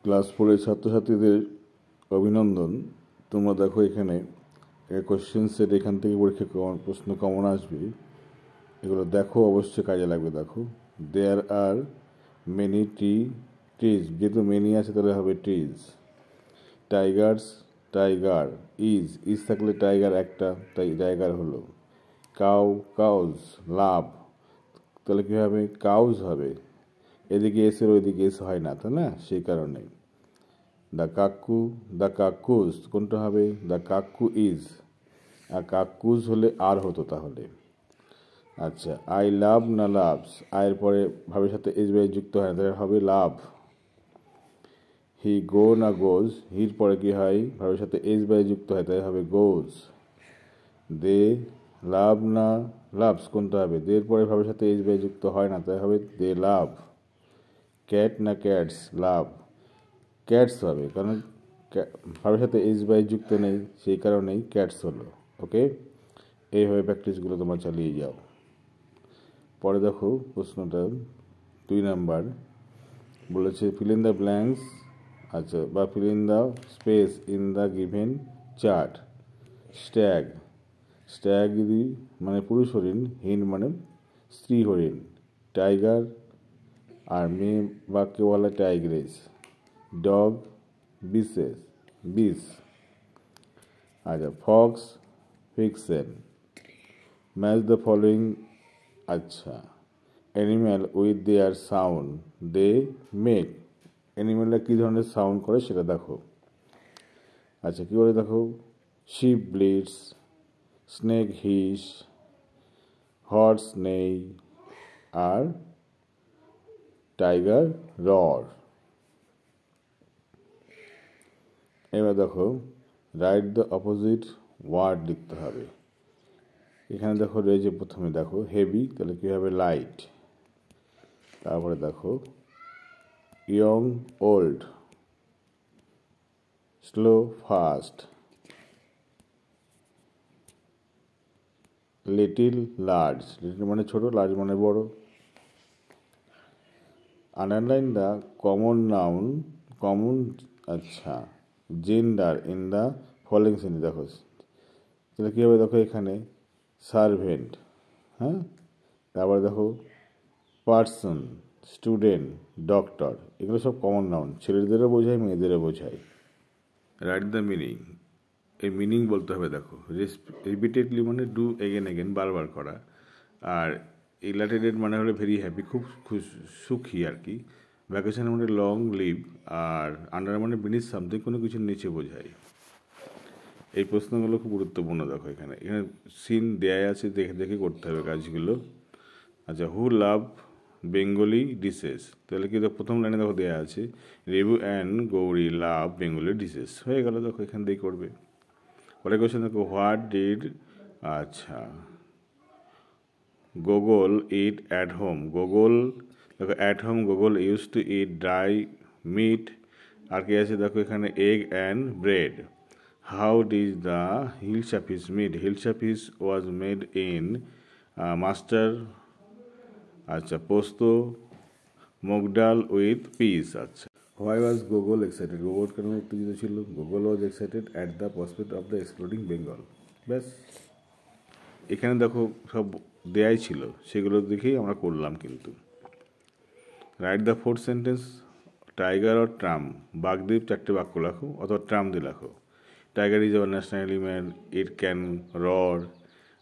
Class 4-এর ছাত্রছাত্রীদের অভিনন্দন। তোমরা দেখো এখানে কোশ্চেন সেট, এখান থেকে পরীক্ষা প্রশ্ন কমন আসবে, এগুলো দেখো, অবশ্যই কাজে লাগবে। দেখো, দেয়ার আর মেনি ট্রিজ, যেহেতু মেনি আছে তাহলে হবে ট্রিজ। টাইগার ইজ থাকলে টাইগার একটা, তাই টাইগার হলো। কাউজ লাভ, তাহলে কী হবে? কাউজ হবে। এদিকে এসের ওইদিকে এস হয় না, তাই না? সেই কারণে দ্য কাকুজ কোনটা হবে? দ্য কাকু ইজ, আর কাকুজ হলে আর হতো তাহলে। আচ্ছা, আই লাভ না লাভস, আয়ের পরে ভাবের সাথে এস বাই যুক্ত হয় না, তাহলে হবে লাভ। হি গো না গোজ, হির পরে কি হয়? ভাবের সাথে এস বাই যুক্ত হয়, তাই হবে গোজ। দে লাভ না লাভস, কোনটা হবে? দের পরে ভাবের সাথে এস বাই যুক্ত হয় না, তাই হবে দে লাভ। ক্যাট না ক্যাটস, লাভ ক্যাটস হবে, কারণ ভাবের সাথে এস বাই যুক্ত নেই, সেই কারণেই ক্যাটস হলো। ওকে, এইভাবে প্র্যাকটিসগুলো তোমরা চালিয়ে যাও। পরে দেখো প্রশ্নটা 2 নাম্বার বলেছে ফিল ইন দ্য ব্ল্যাঙ্কস, আচ্ছা, বা fill in the space in the given chart. Stag মানে পুরুষ হরিণ, হিন মানে স্ত্রী হরিণ, টাইগার আর মেয়ে বাক্যে বলা টাইগ্রেস, ডগ বিস, আচ্ছা, fox vixen. Match the following, আচ্ছা, animal with their sound they make, অ্যানিম্যালরা কী ধরনের সাউন্ড করে সেটা দেখো। আচ্ছা, কী বলে দেখো? Sheep bleats, snake hiss, horse neigh, আর টাইগার রর। এবার দেখো রাইট দ্য অপোজিট ওয়ার্ড লিখতে হবে। এখানে দেখো রয়েছে প্রথমে দেখো হেভি, তাহলে কী হবে? লাইট। তারপরে দেখো young old, slow fast, little large, little মানে ছোট, লার্জ মানে বড়। আন্ডারলাইন দ্য কমন, আচ্ছা, gender in the following sentence. দেখো তাহলে কী হবে? দেখো এখানে সার্ভেন্ট, হ্যাঁ, তারপরে দেখো পার্সন, স্টুডেন্ট, ডক্টর, এগুলো সব কমন নাউন, ছেলেদেরও বোঝায় মেয়েদেরও বোঝায়। রাইট দ্য মিনিং, এই মিনিং বলতে হবে। দেখো রিপিটেডলি মানে ডু এগেন বারবার করা, আর ইলাটেডেড মানে হলো ভেরি হ্যাপি, খুব সুখী আর কি। ভ্যাকেশন মানে লং লিভ, আর আন্ডার মানে বিনিথ সামথিং, কোনো কিছুর নিচে বোঝায়। এই প্রশ্নগুলো খুব গুরুত্বপূর্ণ। দেখো এখানে সিন দেয়া আছে, দেখে দেখে করতে হবে কাজগুলো। আচ্ছা, হু লাভ বেঙ্গলি ডিশেস, তাহলে কি প্রথম লাইনে দেখো দেওয়া আছে Rebu and Gouri love Bengali dishes, হয়ে গেল। দেখো এখান থেকেই করবে। পরে কোয়েশ্চেন দেখো হোয়াট ডিড, আচ্ছা, Gogol eat at home, Gogol দেখো at home Gogol use to eat dry meat, আর কি আছে দেখো এখানে egg and bread. How does the hilsa fish made, hilsa fish was made in mustard, আচ্ছা, পোস্ত মুগ ডাল উইথ পিস। আচ্ছা, why was Gogol excited, Gogol কেন উত্তেজিত ছিল? Gogol was excited at the prospect of the exploding Bengal. ব্যাস, এখানে দেখো সব দেয়াই ছিল, সেগুলো দেখেই আমরা করলাম কিন্তু। Write the fourth sentence, tiger or tram, বাগদ্বীপ 4টে বাক্য লেখো, অথবা ট্রাম দিয়ে লেখো। Tiger is our national element, it can roar,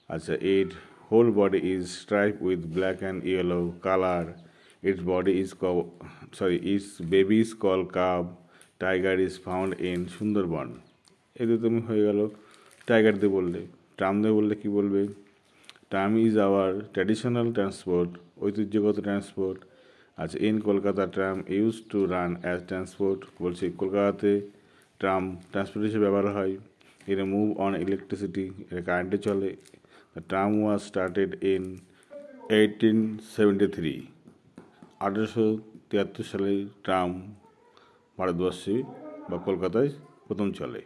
আচ্ছা, it whole body is stripe with black and yellow colour, its body is its baby is call cub, tiger is found in Sundarban. এতে তুমি হয়ে গেল। Tiger দিয়ে বললে, tram দিয়ে বললে কি বলবে? Tram is our traditional transport, ঐতিহ্যগত ট্রান্সপোর্ট। আচ্ছা, in Kolkata tram use to run as transport, বলছি কলকাতাতে ট্রাম ট্রান্সপোর্ট হিসেবে ব্যবহার হয়। এটা মুভ অন ইলেকট্রিসিটি, এটা কারেন্টে চলে। The tram was started in 1873, 1873 সালে ট্রাম ভারতবর্ষে বা কলকাতায় প্রথম চলে।